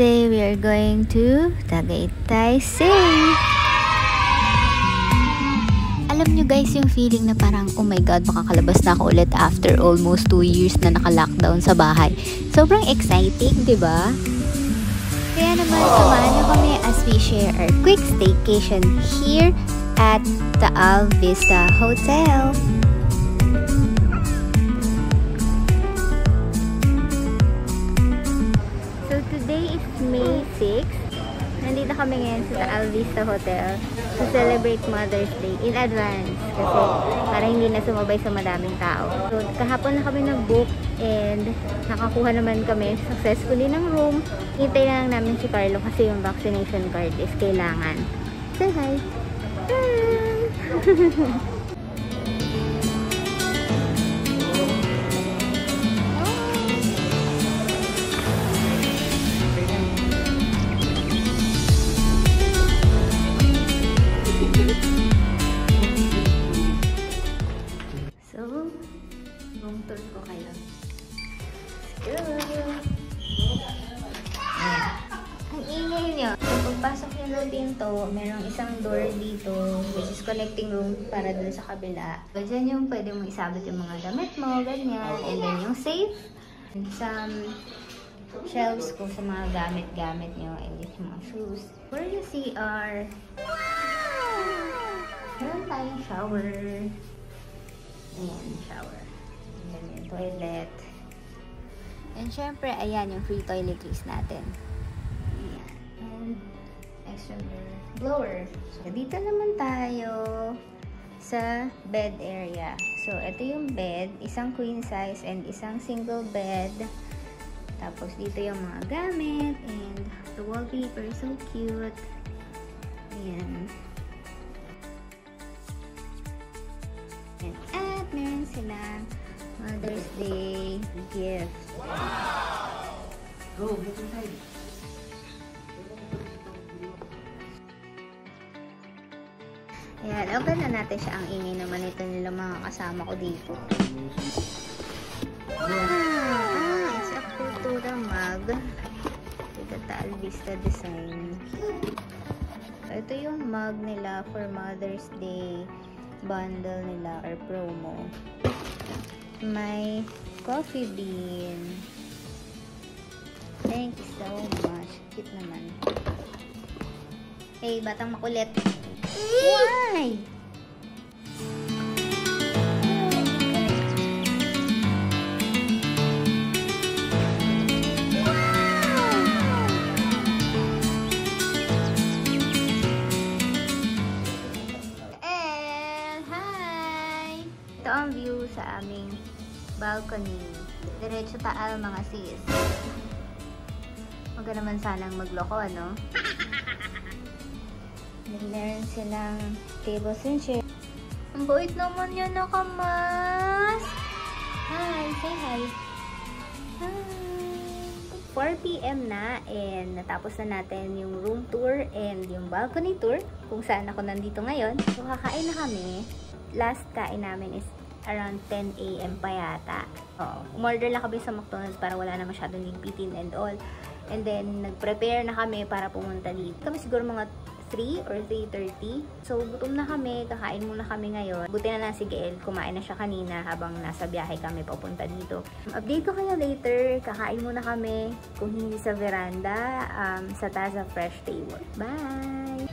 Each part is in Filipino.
Today we are going to Tagaytay City. Alam nyo guys yung feeling na parang oh my god makakalabas na ako ulit after almost 2 years na naka-lockdown sa bahay. Sobrang exciting, di ba? Kaya naman samahan nyo kami as we share our quick staycation here at Taal Vista Hotel. So today is May 6. Nandito kami ngayon sa Taal Vista Hotel to celebrate Mother's Day in advance kasi para hindi na sumabay sa madaming tao. So kahapon na kami nag-book and nakakuha naman kami successfully ng room. Hintay na lang namin si Carlo kasi yung vaccination card is kailangan. Say hi! Room tour ko kayo. Ang ingay nyo. So, pagpasok nyo ng pinto, merong isang door dito which is connecting room para dun sa kabila. So, dyan yung pwede mong isabot yung mga damit mo, ganyan. And then yung safe. And some shelves ko sa mga gamit-gamit nyo. And yung mga shoes. Where you see our meron tayong shower. Ayan, shower. And then yung toilet. And syempre, ayan yung free toiletries natin. Ayan. And extra blower. So, dito naman tayo sa bed area. So, ito yung bed. Isang queen size and isang single bed. Tapos, dito yung mga gamit. And the wallpaper, so cute. Ayan. At meron silang Mother's Day gift. Wow! Go, get inside. Ayan, open na natin siya. Ang ingay naman ito nila mga kasama ko dito. It's a Kultura mug. Ito Taal Vista design. So, ito yung mug nila for Mother's Day bundle nila or promo. May coffee bean. Thank you so much. Cute naman. Hey, batang makulit. Why? Ito ang view sa aming balcony. Diretso Taal mga sis. Huwag naman sanang magloko, ano? Meron silang tables and chairs. Ang bait naman yan, nakamas! Hi! Say hi! Hi! 4 PM na and natapos na natin yung room tour and yung balcony tour kung saan ako nandito ngayon. So, kakain na kami. Last kain namin is around 10 AM pa yata. Umorder lang kami sa McDonald's para wala na masyadong ligpitin and all. And then, nag-prepare na kami para pumunta dito. Kami siguro mga 3 or 3:30. So, gutom na kami. Kakain muna kami ngayon. Buti na lang si Gael. Kumain na siya kanina habang nasa biyahe kami papunta dito. Update ko kayo later. Kakain muna kami. Kung hindi sa veranda, sa Taza Fresh Table. Bye!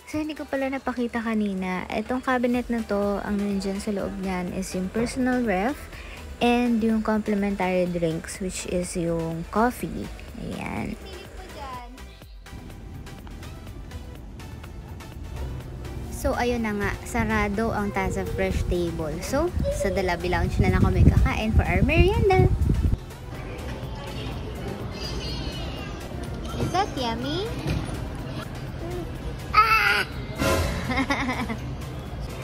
So, hindi ko pala napakita kanina. Itong cabinet na to, ang nandyan sa loob niyan is yung personal ref and yung complimentary drinks which is yung coffee. Ayan. So, ayun na nga. Sarado ang Taza Fresh Table. So, sa Dalabi Lounge na lang kami kakain for our merienda. Is that yummy?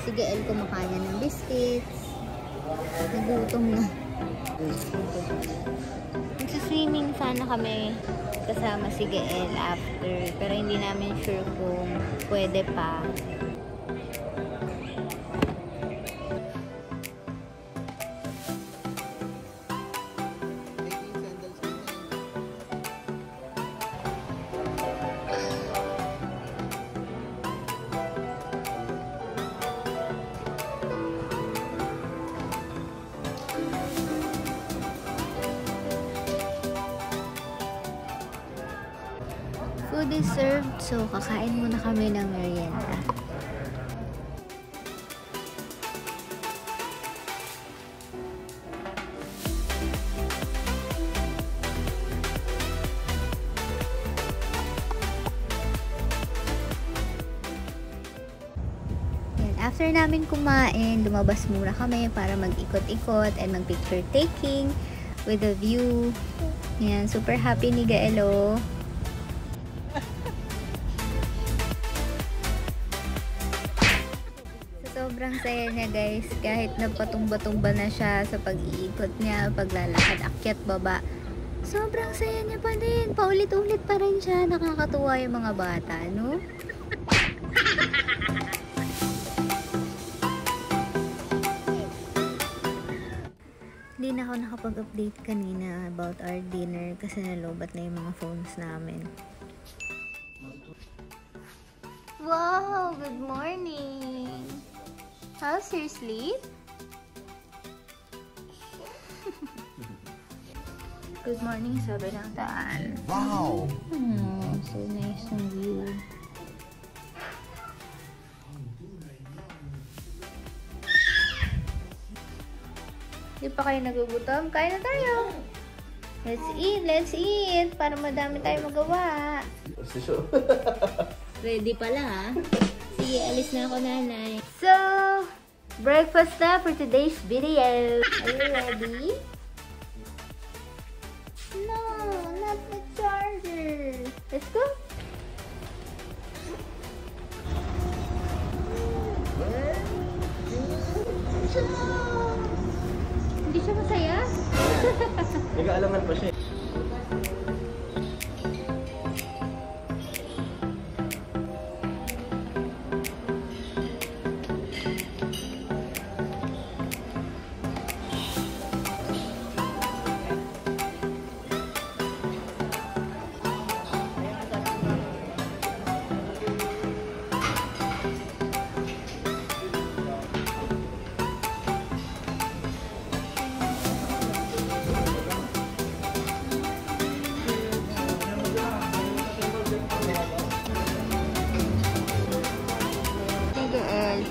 Si Gael kumakain ng biscuits. Nagutom na. Magsa-swimming sana kami kasama si Gael after. Pero hindi namin sure kung pwede pa. Food is served, so kakain muna kami ng merienda. After namin kumain, lumabas muna kami para mag-ikot-ikot and mag-picture taking with the view. Yan, super happy ni Gaelo. Sobrang saya niya guys, kahit napatumba-tumba na siya sa pag-iikot niya, paglalakad, akyat, baba. Sobrang saya niya pa din, paulit-ulit pa rin siya, nakakatuwa yung mga bata, no? Hindi na ako nakapag-update kanina about our dinner kasi nalobat na yung mga phones namin. Wow! Good morning! How's your sleep? Good morning, sabi ng daan. Wow! So nice ng view. Di pa kayo nagugutom? Kain na tayo! Let's eat! Let's eat! Para madami tayo magawa. Ready pala ha? Sige, alis na ako nanay. So, breakfast na for today's video. Are you ready? No, not the charger. Let's go! Hindi siya masaya? Nag-aalangan pa siya.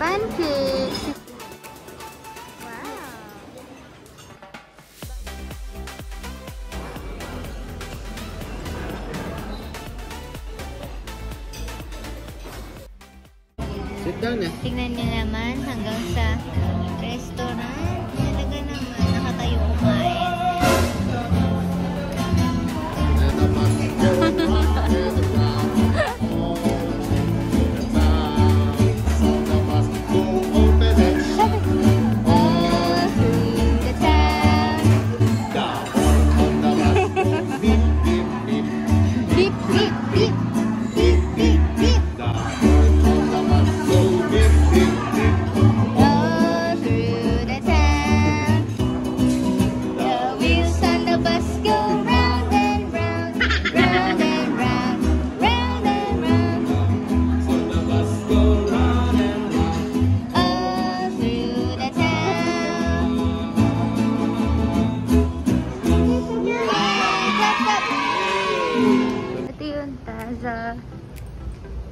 Pancakes! Sit down eh. Tingnan niyo naman hanggang sa restaurant. Talaga naman, nakatayo kumain.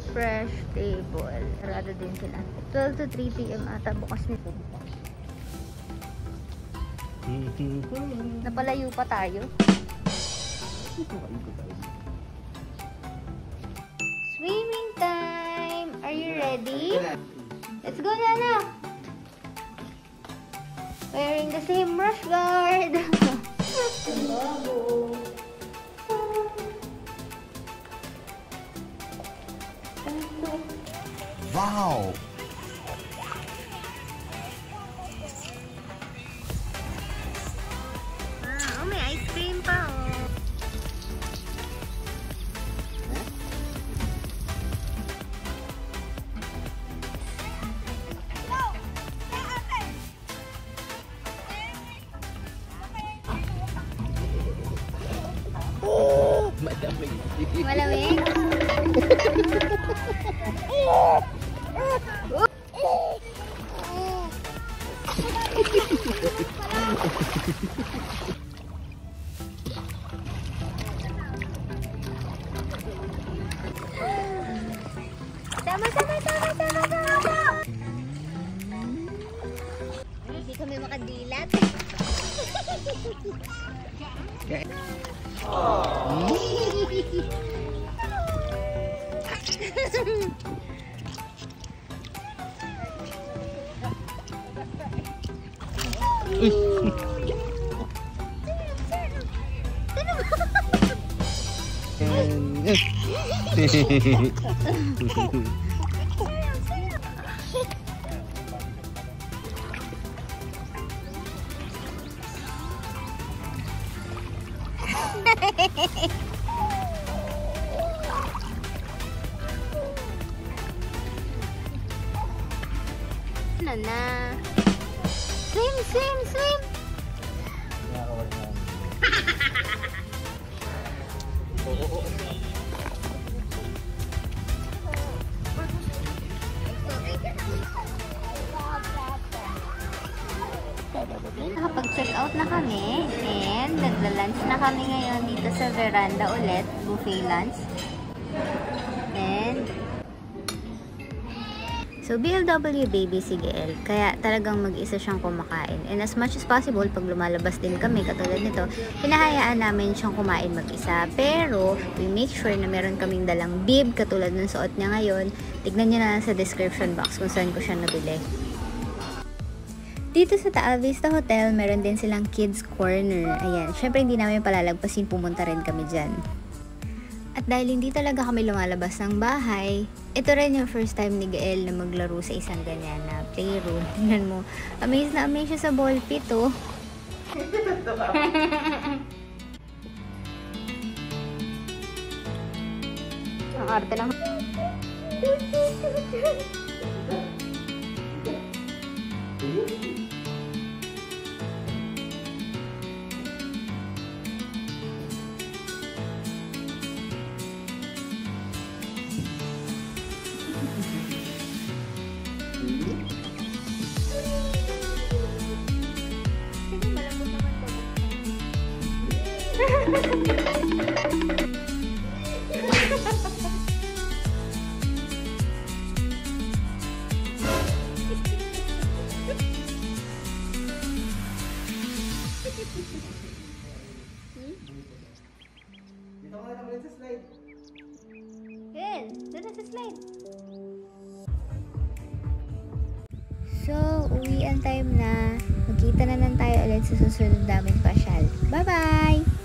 Fresh table. Sarado din sila. 12 to 3 PM ata bukas nito. Napalayo pa tayo. Swimming time! Are you ready? Let's go, Nana! Wearing the same rush guard. Wow! Oh, may ice cream pa, oh. Malamig. Malamig? Sama. Hindi kami makadilat. Ano na? Swim! Nakapag-check out na kami and nagla-lunch na kami ngayon dito sa veranda ulit, buffet lunch. And so BLW baby si Gael, kaya talagang mag-isa siyang kumakain. And as much as possible, pag lumalabas din kami katulad nito, hinahayaan namin siyang kumain mag-isa. Pero we make sure na meron kaming dalang bib katulad ng suot niya ngayon. Tignan niyo na lang sa description box kung saan ko siya nabili. Dito sa Taal Vista Hotel, meron din silang kids corner. Ayan, syempre hindi namin palalagpasin, pumunta rin kami dyan. At dahil hindi talaga kami lumalabas ng bahay, ito rin yung first time ni Gael na maglaro sa isang ganyan na playroom. Tingnan mo, amazed na amazed siya sa ball pit, oh. Ang arte lang. Dito ka na sa slide. Good, doon na sa slide. So, uwian time na. Magkita na lang tayo ulit sa susunod namin pasyal. Bye-bye!